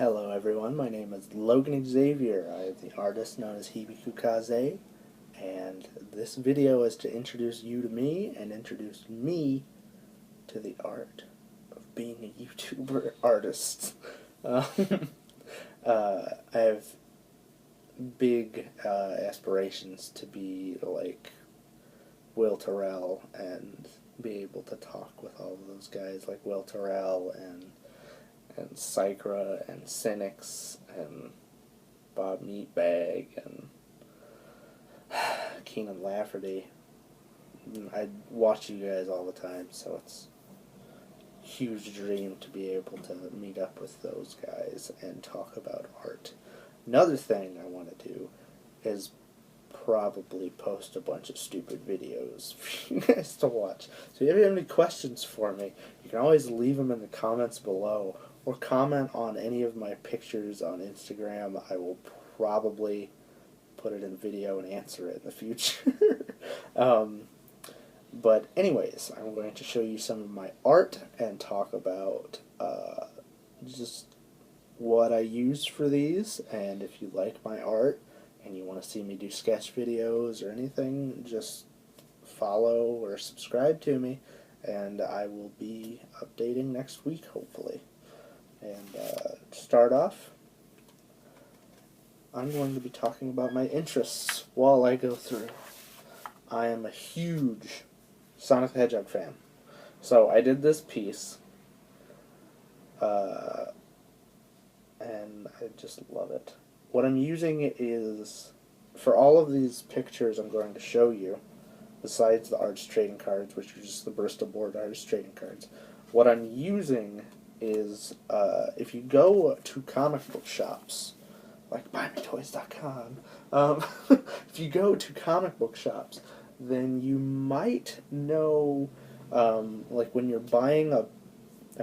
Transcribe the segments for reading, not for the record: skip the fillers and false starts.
Hello everyone, my name is Logan Xavier. I am the artist known as Hibiku Kaze, and this video is to introduce you to me and introduce me to the art of being a YouTuber artist. I have big aspirations to be like Will Terrell and be able to talk with all of those guys like Will Terrell and Sycra and Cynics and Bob Meatbag and Keenan Lafferty. I watch you guys all the time, so it's a huge dream to be able to meet up with those guys and talk about art. Another thing I want to do is probably post a bunch of stupid videos for you guys to watch. So if you have any questions for me, you can always leave them in the comments below, or comment on any of my pictures on Instagram. I will probably put it in video and answer it in the future. But anyways, I'm going to show you some of my art and talk about just what I use for these. And if you like my art and you want to see me do sketch videos or anything, just follow or subscribe to me, and I will be updating next week, hopefully. And to start off, I'm going to be talking about my interests while I go through. I am a huge Sonic the Hedgehog fan. So I did this piece, and I just love it. What I'm using is, for all of these pictures I'm going to show you, besides the artist trading cards, which are just the Bristol board artist trading cards, what I'm using is, if you go to comic book shops, like BuyMeToys.com, if you go to comic book shops, then you might know, like when you're buying a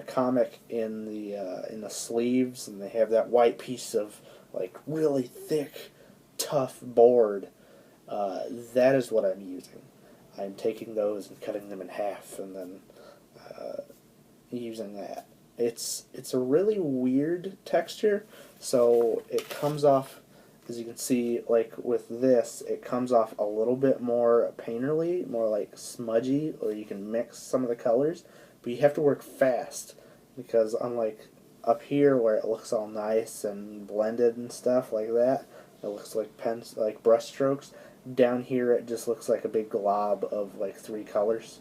comic in the sleeves, and they have that white piece of like really thick, tough board, that is what I'm using. I'm taking those and cutting them in half, and then using that. It's a really weird texture, so it comes off, as you can see, like with this, it comes off a little bit more painterly, more like smudgy, or you can mix some of the colors, but you have to work fast, because unlike up here where it looks all nice and blended and stuff like that, it looks like like brush strokes, down here it just looks like a big glob of like 3 colors,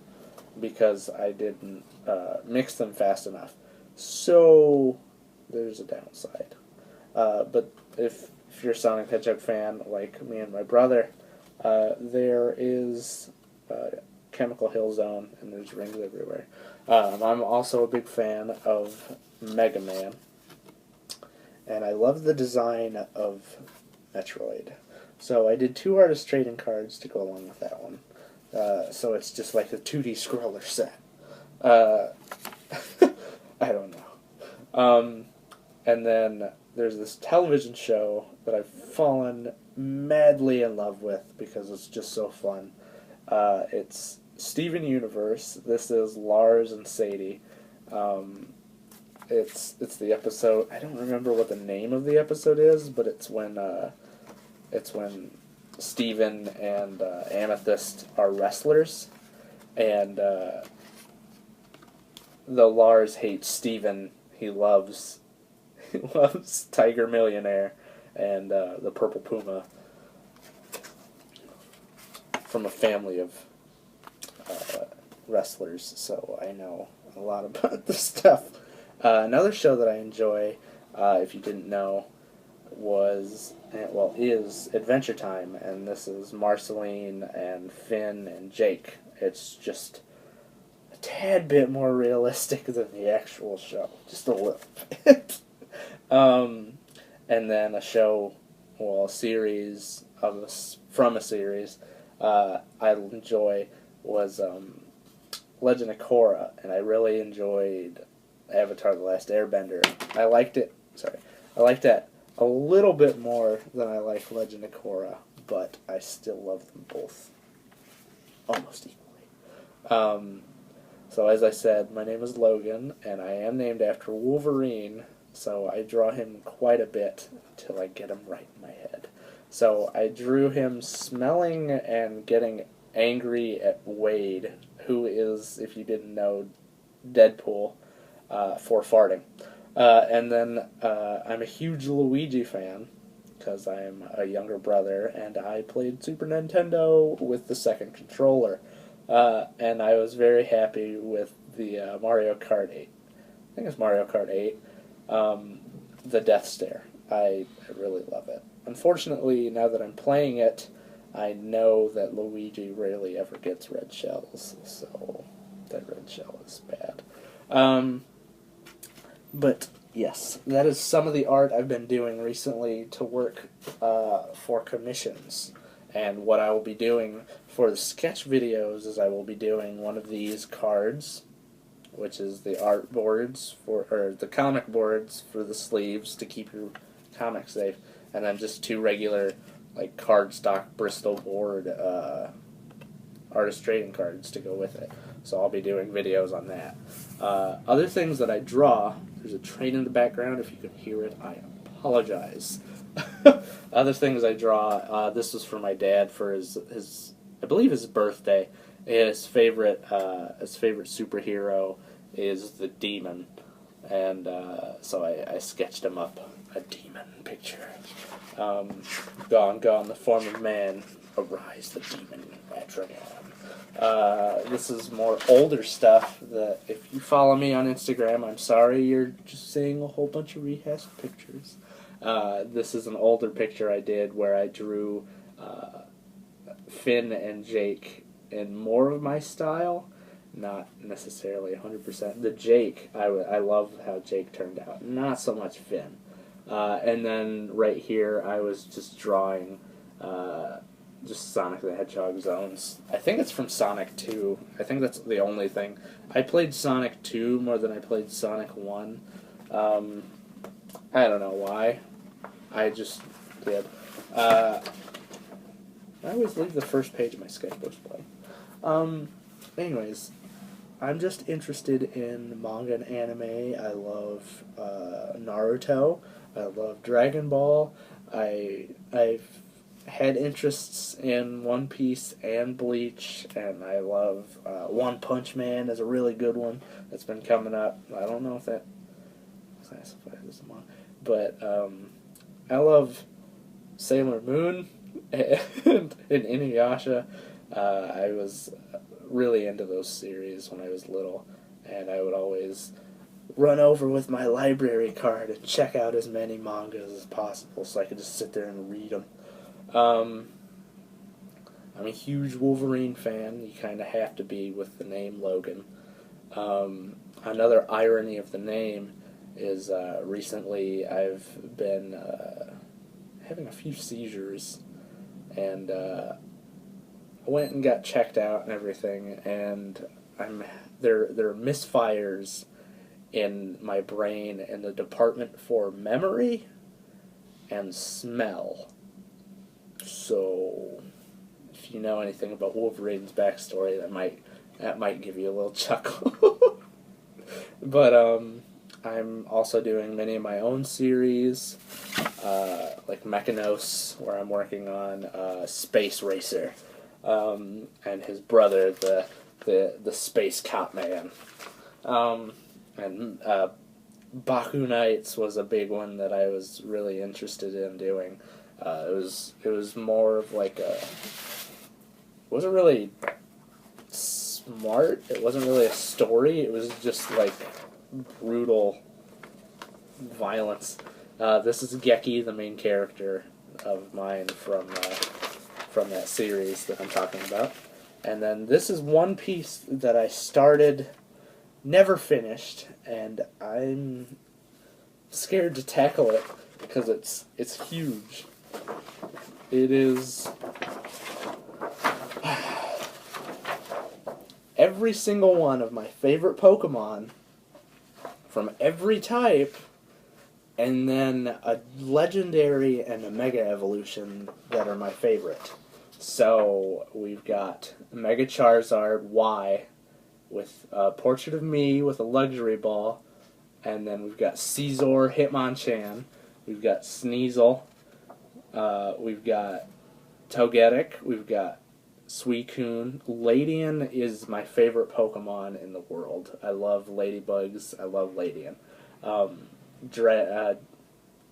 because I didn't mix them fast enough. So there's a downside. But if you're a Sonic the Hedgehog fan like me and my brother, there is Chemical Hill Zone, and there's rings everywhere. I'm also a big fan of Mega Man, and I love the design of Metroid. So I did 2 artist trading cards to go along with that one. So it's just like a 2D scroller set. I don't know. And then there's this television show that I've fallen madly in love with because it's just so fun. It's Steven Universe. This is Lars and Sadie. It's the episode. I don't remember what the name of the episode is, but it's when Steven and Amethyst are wrestlers, and the Lars hates Steven. He loves Tiger Millionaire and the Purple Puma from a family of wrestlers, so I know a lot about this stuff. Another show that I enjoy, if you didn't know, is Adventure Time, and this is Marceline and Finn and Jake. It's just a tad bit more realistic than the actual show, just a little bit. And then a series from a series I enjoy was Legend of Korra, and I really enjoyed Avatar: The Last Airbender. I liked that a little bit more than I like Legend of Korra, but I still love them both almost equally. So as I said, my name is Logan, and I am named after Wolverine, so I draw him quite a bit until I get him right in my head. So I drew him smelling and getting angry at Wade, who is, if you didn't know, Deadpool, for farting. And then I'm a huge Luigi fan, because I'm a younger brother, and I played Super Nintendo with the second controller. And I was very happy with the Mario Kart 8. I think it's Mario Kart 8. The Death Stare. I really love it. Unfortunately, now that I'm playing it, I know that Luigi rarely ever gets red shells, so that red shell is bad. But yes, that is some of the art I've been doing recently to work for commissions. And what I will be doing for the sketch videos is I will be doing one of these cards, which is the art boards or the comic boards for the sleeves to keep your comic safe, and then just two regular like cardstock Bristol board artist trading cards to go with it. So I'll be doing videos on that. Other things that I draw, there's a train in the background. If you can hear it, I apologize. Other things I draw, this was for my dad for his I believe his birthday. His favorite superhero is the Demon, and so I sketched him up a demon picture. Gone, the form of man, arise the demon Atragon. This is more older stuff that if you follow me on Instagram, I'm sorry you're just seeing a whole bunch of rehashed pictures. This is an older picture I did where I drew Finn and Jake in more of my style, not necessarily 100%. The Jake, I love how Jake turned out, not so much Finn. And then right here, I was just drawing just Sonic the Hedgehog zones. I think it's from Sonic 2. I think that's the only thing. I played Sonic 2 more than I played Sonic 1. I don't know why. I just did. I always leave the first page of my sketchbooks blank. Anyways, I'm just interested in manga and anime. I love Naruto. I love Dragon Ball. I've had interests in One Piece and Bleach, and I love One Punch Man is a really good one that's been coming up. I don't know if that classifies as a manga, but I love Sailor Moon and Inuyasha. I was really into those series when I was little, and I would always run over with my library card and check out as many mangas as possible so I could just sit there and read them. I'm a huge Wolverine fan. You kind of have to be with the name Logan. Another irony of the name is recently I've been having a few seizures, and I went and got checked out and everything, and there are misfires in my brain in the department for memory and smell. So if you know anything about Wolverine's backstory, that might give you a little chuckle. But I'm also doing many of my own series, like Mechanos, where I'm working on Space Racer, and his brother, the Space Cop Man. And Baku Nights was a big one that I was really interested in doing. It was more of like it wasn't really smart. It wasn't really a story. It was just like brutal violence. This is Geki, the main character of mine from that series that I'm talking about. And then this is one piece that I started, never finished, and I'm scared to tackle it because it's huge. It is every single one of my favorite Pokemon from every type, and then a legendary and a Mega Evolution that are my favorite. So we've got Mega Charizard Y with a portrait of me with a luxury ball, And then we've got Caesar Hitmonchan. We've got Sneasel. We've got Togetic. We've got Suicune. Ladian is my favorite Pokemon in the world. I love ladybugs. I love Ladian.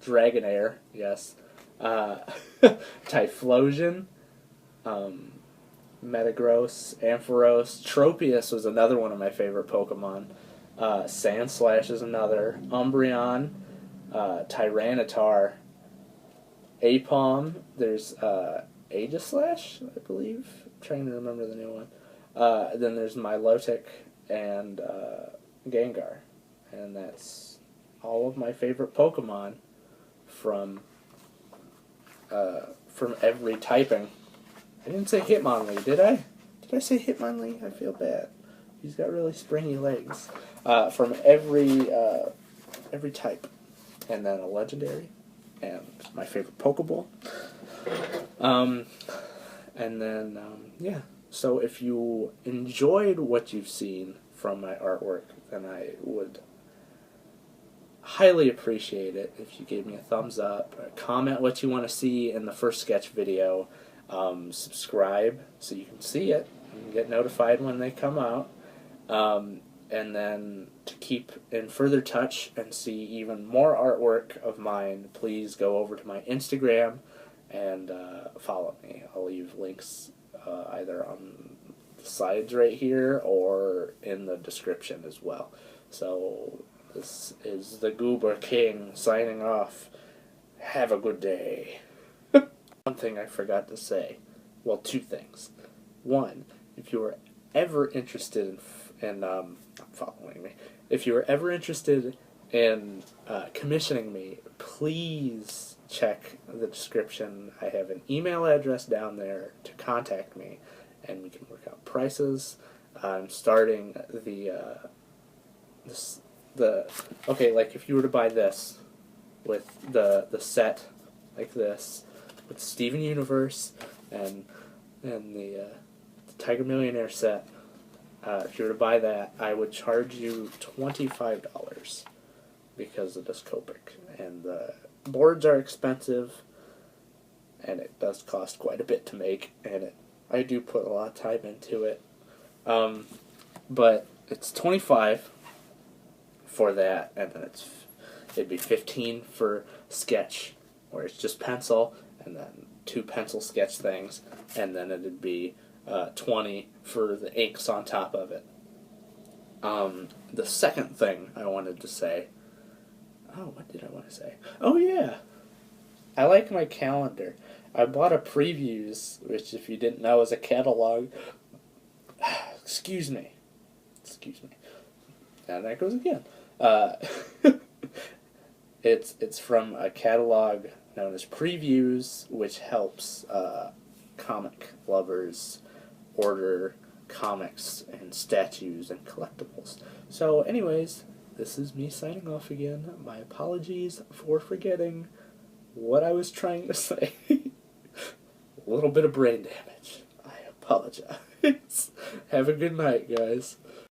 Dragonair, yes. Typhlosion. Metagross. Ampharos. Tropius was another one of my favorite Pokemon. Sandslash is another. Umbreon. Tyranitar. Apom. There's Aegislash, I believe. I'm trying to remember the new one. Then there's Milotic and Gengar. And that's all of my favorite Pokemon from every typing. I didn't say Hitmonlee, did I? Did I say Hitmonlee? I feel bad. He's got really springy legs. From every type. And then a legendary. And my favorite Pokeball. And then, yeah. So if you enjoyed what you've seen from my artwork, then I would highly appreciate it if you gave me a thumbs up, comment what you want to see in the first sketch video, subscribe so you can see it and get notified when they come out, and then to keep in further touch and see even more artwork of mine, please go over to my Instagram and follow me. I'll leave links either on the sides right here or in the description as well. So this is the Goober King signing off. Have a good day. One thing I forgot to say. Well, two things. One, if you were ever interested in following me, if you were ever interested in commissioning me, please check the description. I have an email address down there to contact me, and we can work out prices. I'm starting okay, like if you were to buy this with the set like this with Steven Universe and the Tiger Millionaire set, if you were to buy that, I would charge you $25 because of this Copic. And the boards are expensive, and it does cost quite a bit to make, and I do put a lot of time into it. But it's $25 for that, and then it'd be $15 for sketch, where it's just pencil, and then 2 pencil sketch things, and then it'd be $20 for the inks on top of it. The second thing I wanted to say, what did I want to say? Oh yeah, I like my calendar. I bought a previews, which if you didn't know is a catalog. Excuse me. And that goes again. It's from a catalog known as Previews, which helps comic lovers order comics and statues and collectibles. So anyways, this is me signing off again. My apologies for forgetting what I was trying to say. A little bit of brain damage. I apologize. Have a good night, guys.